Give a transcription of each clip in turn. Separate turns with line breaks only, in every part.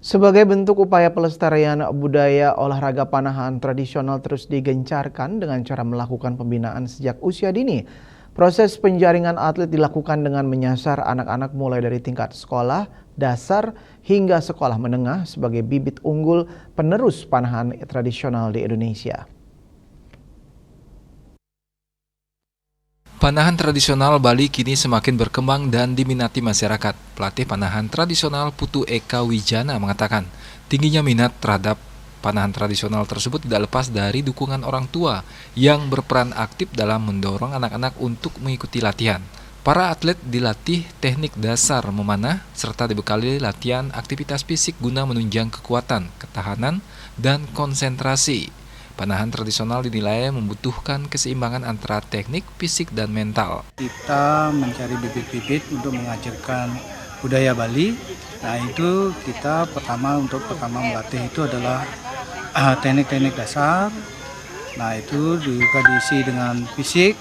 Sebagai bentuk upaya pelestarian budaya, olahraga panahan tradisional terus digencarkan dengan cara melakukan pembinaan sejak usia dini. Proses penjaringan atlet dilakukan dengan menyasar anak-anak mulai dari tingkat sekolah, dasar, hingga sekolah menengah sebagai bibit unggul penerus panahan tradisional di Indonesia.
Panahan tradisional Bali kini semakin berkembang dan diminati masyarakat. Pelatih panahan tradisional Putu Eka Wijana mengatakan, tingginya minat terhadap panahan tradisional tersebut tidak lepas dari dukungan orang tua yang berperan aktif dalam mendorong anak-anak untuk mengikuti latihan. Para atlet dilatih teknik dasar memanah serta dibekali latihan aktivitas fisik guna menunjang kekuatan, ketahanan, dan konsentrasi. Panahan tradisional dinilai membutuhkan keseimbangan antara teknik, fisik, dan mental.
Kita mencari bibit-bibit untuk mengajarkan budaya Bali. Nah itu kita pertama melatih itu adalah teknik-teknik dasar. Nah itu juga diisi dengan fisik.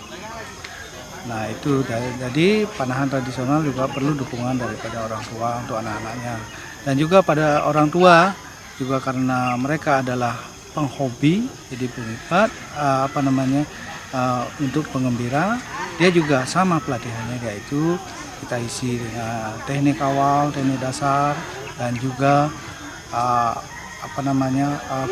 Nah itu jadi panahan tradisional juga perlu dukungan daripada orang tua untuk anak-anaknya. Dan juga pada orang tua juga karena mereka adalah penghobi, jadi penikmat untuk pengembira, dia juga sama pelatihannya, yaitu kita isi dengan teknik awal, teknik dasar, dan juga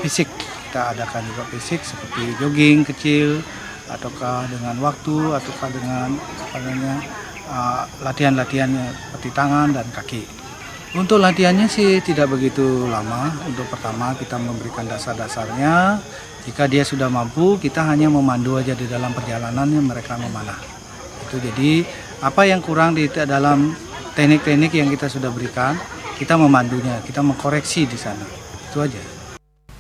fisik. Kita adakan juga fisik seperti jogging kecil, ataukah dengan waktu, ataukah dengan latihan-latihannya seperti tangan dan kaki. Untuk latihannya sih tidak begitu lama. Untuk pertama kita memberikan dasar-dasarnya. Jika dia sudah mampu, kita hanya memandu aja di dalam perjalanannya mereka memanah. Itu jadi apa yang kurang di dalam teknik-teknik yang kita sudah berikan, kita memandunya, kita mengkoreksi di sana. Itu aja.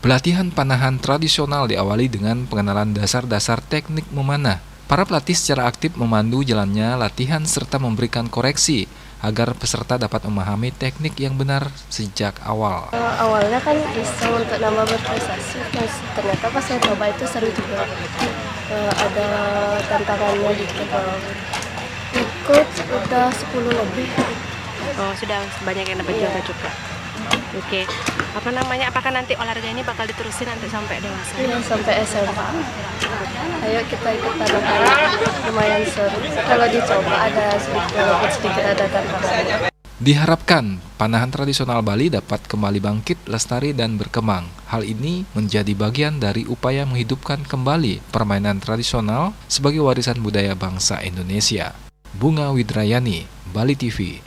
Pelatihan panahan tradisional diawali dengan pengenalan dasar-dasar teknik memanah. Para pelatih secara aktif memandu jalannya latihan serta memberikan koreksi agar peserta dapat memahami teknik yang benar sejak awal.
Awalnya kan iseng untuk nambah berprestasi, ternyata pas saya coba itu seru juga. Ada tantangannya dikit. Ikut udah 10 lebih.
Oh, sudah banyak yang dapat juara juga. Oke. Apakah nanti olahraga ini bakal diterusin nanti sampai dewasa?
Iya, sampai SMA. Ayo kita ikut tantangan, lumayan seru. Kalau dicoba ada sedikit ada tantangan.
Diharapkan panahan tradisional Bali dapat kembali bangkit, lestari, dan berkembang. Hal ini menjadi bagian dari upaya menghidupkan kembali permainan tradisional sebagai warisan budaya bangsa Indonesia. Bunga Widrayani, Bali TV.